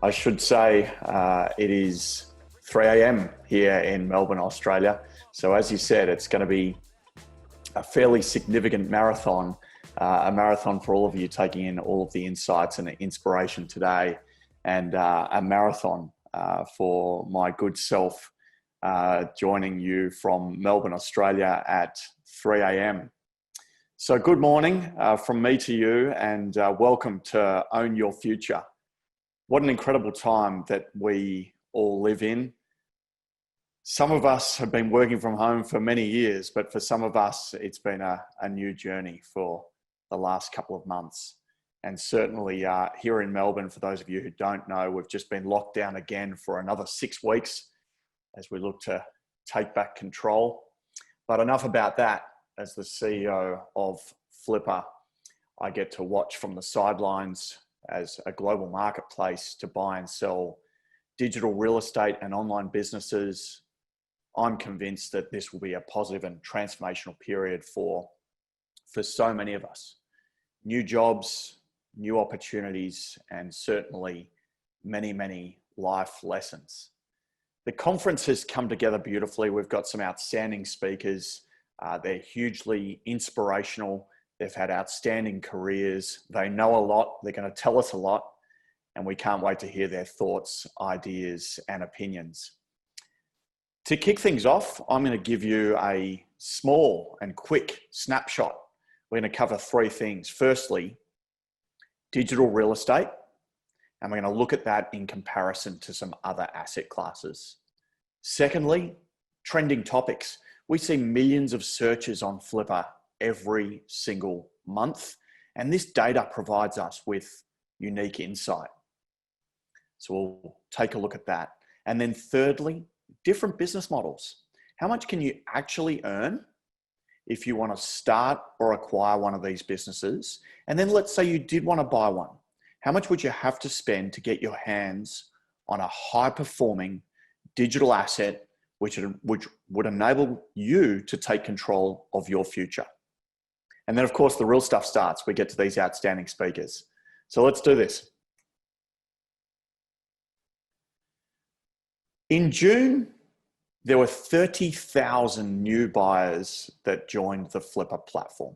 I should say it is 3 a.m. here in Melbourne, Australia. So as you said, it's going to be a fairly significant marathon, a marathon for all of you taking in all of the insights and the inspiration today, and a marathon for my good self joining you from Melbourne, Australia at 3 a.m. So good morning from me to you, and welcome to Own Your Future. What an incredible time that we all live in. Some of us have been working from home for many years, but for some of us, it's been a new journey for the last couple of months. And certainly here in Melbourne, for those of you who don't know, we've just been locked down again for another 6 weeks as we look to take back control. But enough about that. As the CEO of Flippa, I get to watch from the sidelines as a global marketplace to buy and sell digital real estate and online businesses. I'm convinced that this will be a positive and transformational period for so many of us. New jobs, new opportunities, and certainly many, many life lessons. The conference has come together beautifully. We've got some outstanding speakers. They're hugely inspirational. They've had outstanding careers. They know a lot. They're going to tell us a lot. And we can't wait to hear their thoughts, ideas, and opinions. To kick things off, I'm going to give you a small and quick snapshot. We're going to cover 3 things. Firstly, digital real estate. And we're going to look at that in comparison to some other asset classes. Secondly, trending topics. We see millions of searches on Flippa every single month, and this data provides us with unique insight. So we'll take a look at that. And then thirdly, different business models. How much can you actually earn if you want to start or acquire one of these businesses? And then let's say you did want to buy one. How much would you have to spend to get your hands on a high-performing digital asset which would enable you to take control of your future? And then, of course, the real stuff starts. We get to these outstanding speakers. So let's do this. In June, there were 30,000 new buyers that joined the Flippa platform.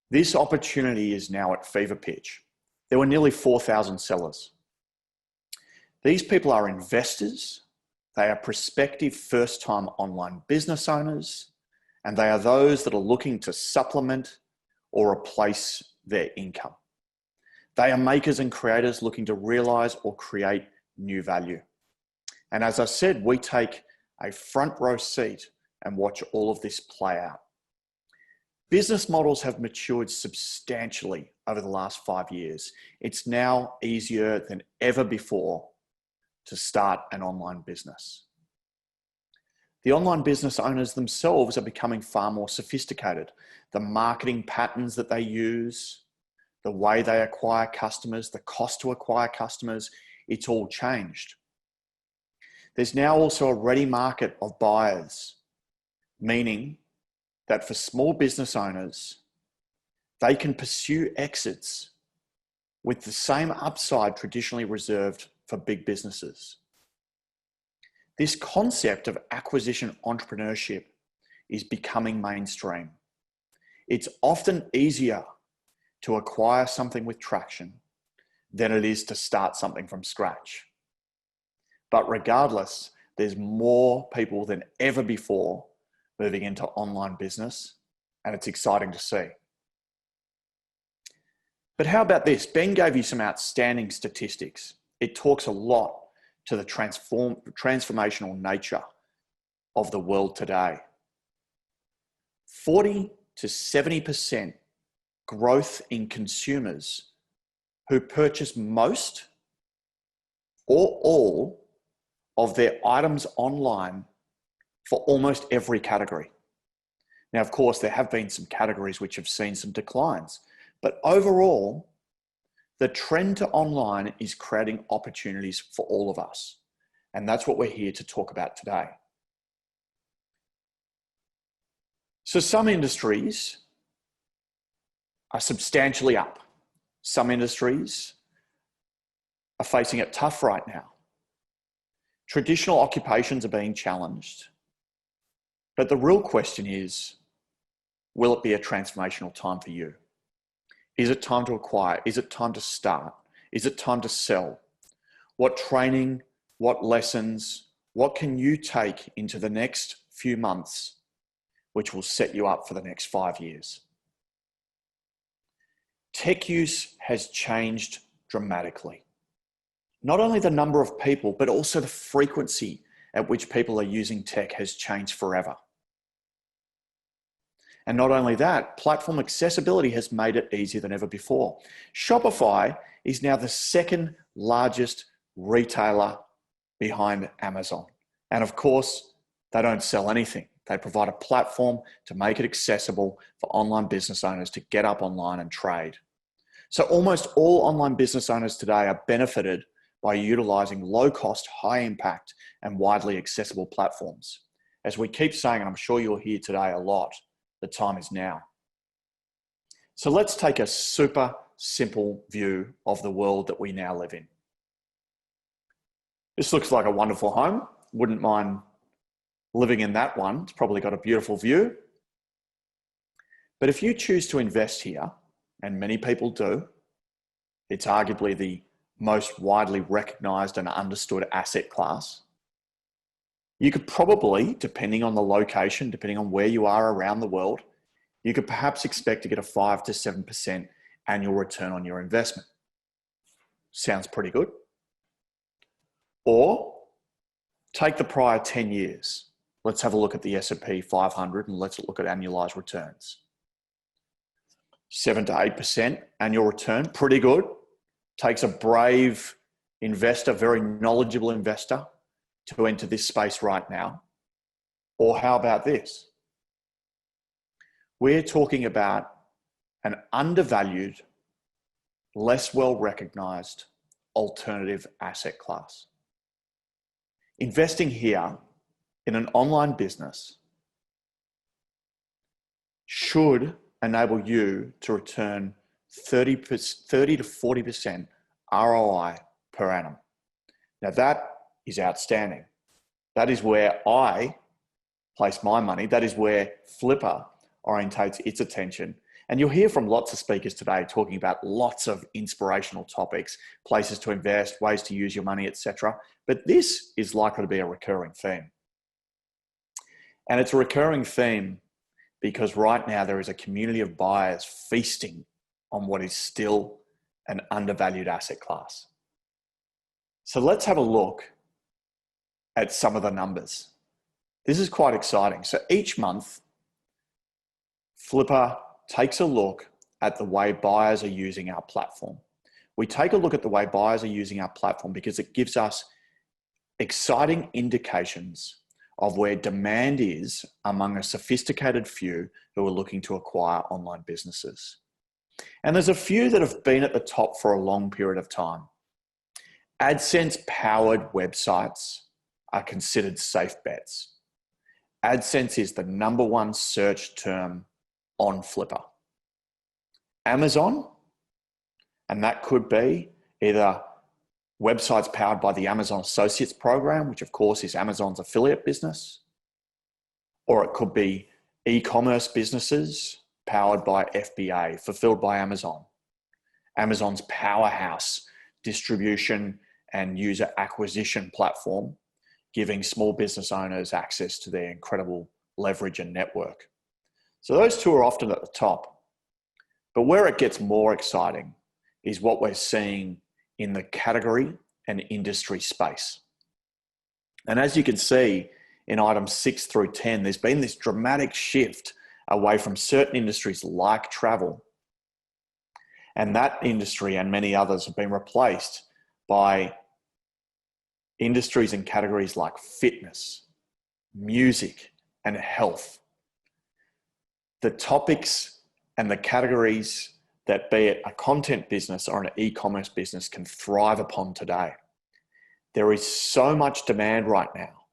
This opportunity is now at fever pitch. There were nearly 4,000 sellers. These people are investors. They are prospective first-time online business owners, and they are those that are looking to supplement or replace their income. They are makers and creators looking to realize or create new value. And as I said, we take a front row seat and watch all of this play out. Business models have matured substantially over the last 5 years. It's now easier than ever before to start an online business. The online business owners themselves are becoming far more sophisticated. The marketing patterns that they use, the way they acquire customers, the cost to acquire customers, it's all changed. There's now also a ready market of buyers, meaning that for small business owners, they can pursue exits with the same upside traditionally reserved for big businesses. This concept of acquisition entrepreneurship is becoming mainstream. It's often easier to acquire something with traction than it is to start something from scratch. But regardless, there's more people than ever before moving into online business, and it's exciting to see. But how about this? Ben gave you some outstanding statistics. It talks a lot to the transformational nature of the world today. 40 to 70% growth in consumers who purchase most or all of their items online for almost every category. Now, of course, there have been some categories which have seen some declines, but overall, the trend to online is creating opportunities for all of us. And that's what we're here to talk about today. So some industries are substantially up. Some industries are are facing it tough right now. Traditional occupations are being challenged. But the real question is, will it be a transformational time for you? Is it time to acquire? Is it time to start? Is it time to sell? What training, what lessons, what can you take into the next few months, which will set you up for the next 5 years? Tech use has changed dramatically. Not only the number of people, but also the frequency at which people are using tech has changed forever. And not only that, platform accessibility has made it easier than ever before. Shopify is now the second largest retailer behind Amazon. And of course, they don't sell anything. They provide a platform to make it accessible for online business owners to get up online and trade. So almost all online business owners today are benefited by utilizing low-cost, high-impact, and widely accessible platforms. As we keep saying, and I'm sure you'll hear today a lot, the time is now. So let's take a super simple view of the world that we now live in. This looks like a wonderful home. Wouldn't mind living in that one. It's probably got a beautiful view. But if you choose to invest here, and many people do, it's arguably the most widely recognized and understood asset class. You could probably, depending on the location, depending on where you are around the world, you could perhaps expect to get a 5 to 7% annual return on your investment. Sounds pretty good. Or take the prior 10 years. Let's have a look at the S&P 500 and let's look at annualized returns. 7 to 8% annual return, pretty good. Takes a brave investor, very knowledgeable investor, to enter this space right now. Or how about this? We're talking about an undervalued, less well-recognized alternative asset class. Investing here in an online business should enable you to return 30 to 40% ROI per annum. Now that is outstanding. That is where I place my money. That is where Flippa orientates its attention. And you'll hear from lots of speakers today talking about lots of inspirational topics, places to invest, ways to use your money, etc. But this is likely to be a recurring theme. And it's a recurring theme because right now there is a community of buyers feasting on what is still an undervalued asset class. So let's have a look at some of the numbers. This is quite exciting. So each month, Flippa takes a look at the way buyers are using our platform. We take a look at the way buyers are using our platform because it gives us exciting indications of where demand is among a sophisticated few who are looking to acquire online businesses. And there's a few that have been at the top for a long period of time. AdSense-powered websites are considered safe bets. AdSense is the #1 search term on Flippa. Amazon, and that could be either websites powered by the Amazon Associates program, which of course is Amazon's affiliate business, or it could be e-commerce businesses powered by FBA, fulfilled by Amazon. Amazon's powerhouse distribution and user acquisition platform, giving small business owners access to their incredible leverage and network. So those two are often at the top. But where it gets more exciting is what we're seeing in the category and industry space. And as you can see in items 6 through 10, there's been this dramatic shift away from certain industries like travel. And that industry and many others have been replaced by industries and categories like fitness, music, and health. The topics and the categories that, be it a content business or an e-commerce business, can thrive upon today. There is so much demand right now.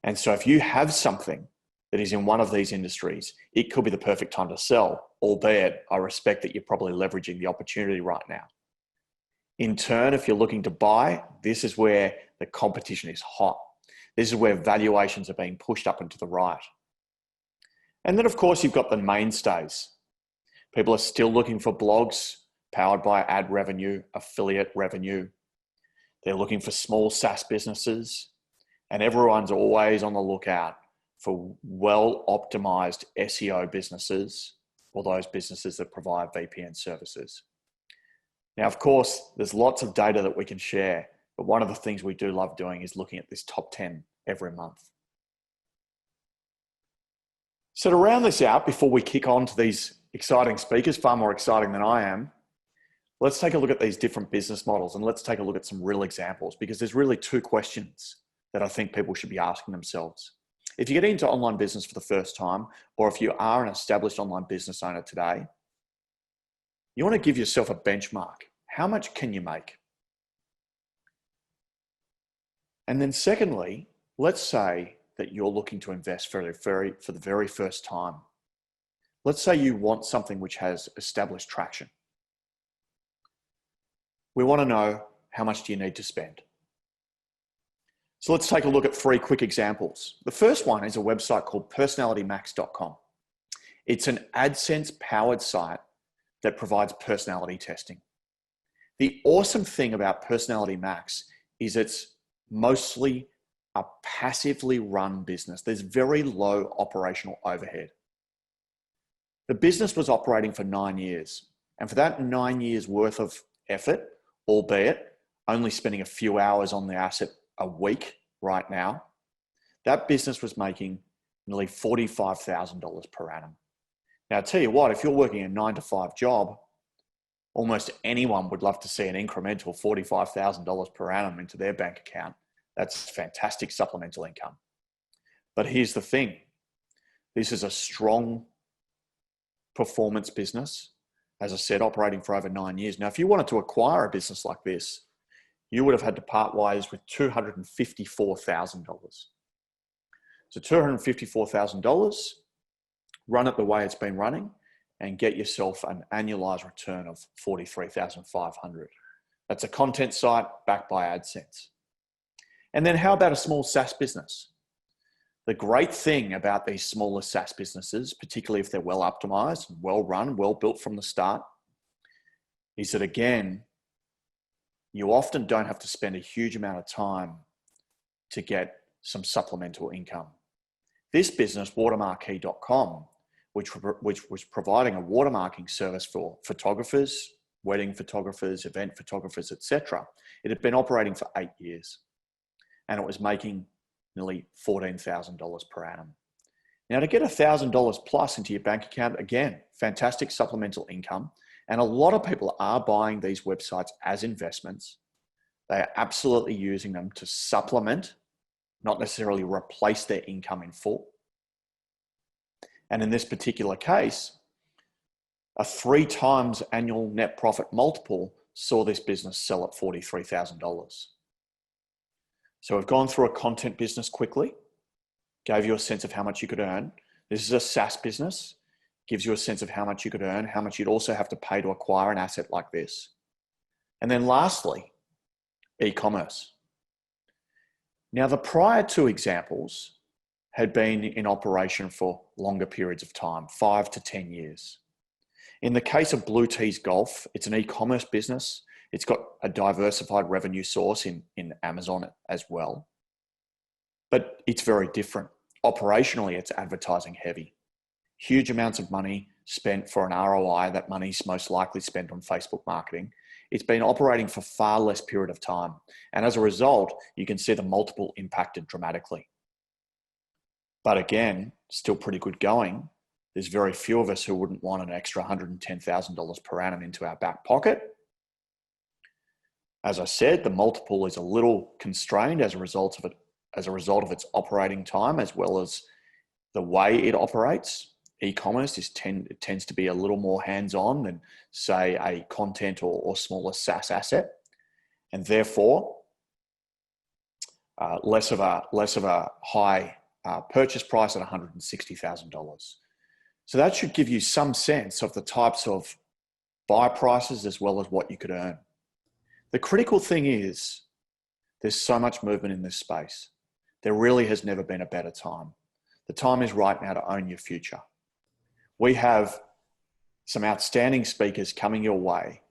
And so if you have something that is in one of these industries, it could be the perfect time to sell, albeit I respect that you're probably leveraging the opportunity right now. In turn, if you're looking to buy, this is where the competition is hot. This is where valuations are being pushed up and to the right. And then, of course, you've got the mainstays. People are still looking for blogs powered by ad revenue, affiliate revenue. They're looking for small SaaS businesses, and everyone's always on the lookout for well-optimized SEO businesses or those businesses that provide VPN services. Now, of course, there's lots of data that we can share, but one of the things we do love doing is looking at this top 10 every month. So to round this out, before we kick on to these exciting speakers, far more exciting than I am, let's take a look at these different business models and let's take a look at some real examples, because there's really two questions that I think people should be asking themselves. If you're getting into online business for the first time, or if you are an established online business owner today, you want to give yourself a benchmark. How much can you make? And then secondly, let's say that you're looking to invest for the very first time. Let's say you want something which has established traction. We want to know, how much do you need to spend? So let's take a look at 3 quick examples. The first one is a website called personalitymax.com. It's an AdSense powered site that provides personality testing. The awesome thing about Personality Max is it's mostly a passively run business. There's very low operational overhead. The business was operating for 9 years, and for that 9 years worth of effort, albeit only spending a few hours on the asset a week right now, that business was making nearly $45,000 per annum. Now, I'll tell you what, if you're working a 9-to-5 job, almost anyone would love to see an incremental $45,000 per annum into their bank account. That's fantastic supplemental income. But here's the thing. This is a strong performance business. As I said, operating for over 9 years. Now, if you wanted to acquire a business like this, you would have had to part ways with $254,000. So $254,000, run it the way it's been running, and get yourself an annualized return of $43,500. That's a content site backed by AdSense. And then how about a small SaaS business? The great thing about these smaller SaaS businesses, particularly if they're well optimized, well run, well built from the start, is that again, you often don't have to spend a huge amount of time to get some supplemental income. This business, watermarquee.com, which was providing a watermarking service for photographers, wedding photographers, event photographers, etc. It had been operating for 8 years, and it was making nearly $14,000 per annum. Now, to get $1,000 plus into your bank account, again, fantastic supplemental income. And a lot of people are buying these websites as investments. They are absolutely using them to supplement, not necessarily replace their income in full. And in this particular case, a 3 times annual net profit multiple saw this business sell at $43,000. So we've gone through a content business quickly, gave you a sense of how much you could earn. This is a SaaS business, gives you a sense of how much you could earn, how much you'd also have to pay to acquire an asset like this. And then lastly, e-commerce. Now, the prior 2 examples had been in operation for longer periods of time, 5 to 10 years. In the case of Blue Tees Golf, it's an e-commerce business. It's got a diversified revenue source in Amazon as well. But it's very different. Operationally, it's advertising heavy. Huge amounts of money spent for an ROI. That money's most likely spent on Facebook marketing. It's been operating for far less period of time. And as a result, you can see the multiple impacted dramatically. But again, still pretty good going. There's very few of us who wouldn't want an extra $110,000 per annum into our back pocket. As I said, the multiple is a little constrained as a result of its operating time, as well as the way it operates. E-commerce tends to be a little more hands-on than, say, a content or smaller SaaS asset, and therefore less of a high purchase price at $160,000. So that should give you some sense of the types of buy prices as well as what you could earn. The critical thing is there's so much movement in this space. There really has never been a better time. The time is right now to own your future. We have some outstanding speakers coming your way,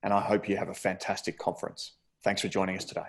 and I hope you have a fantastic conference. Thanks for joining us today.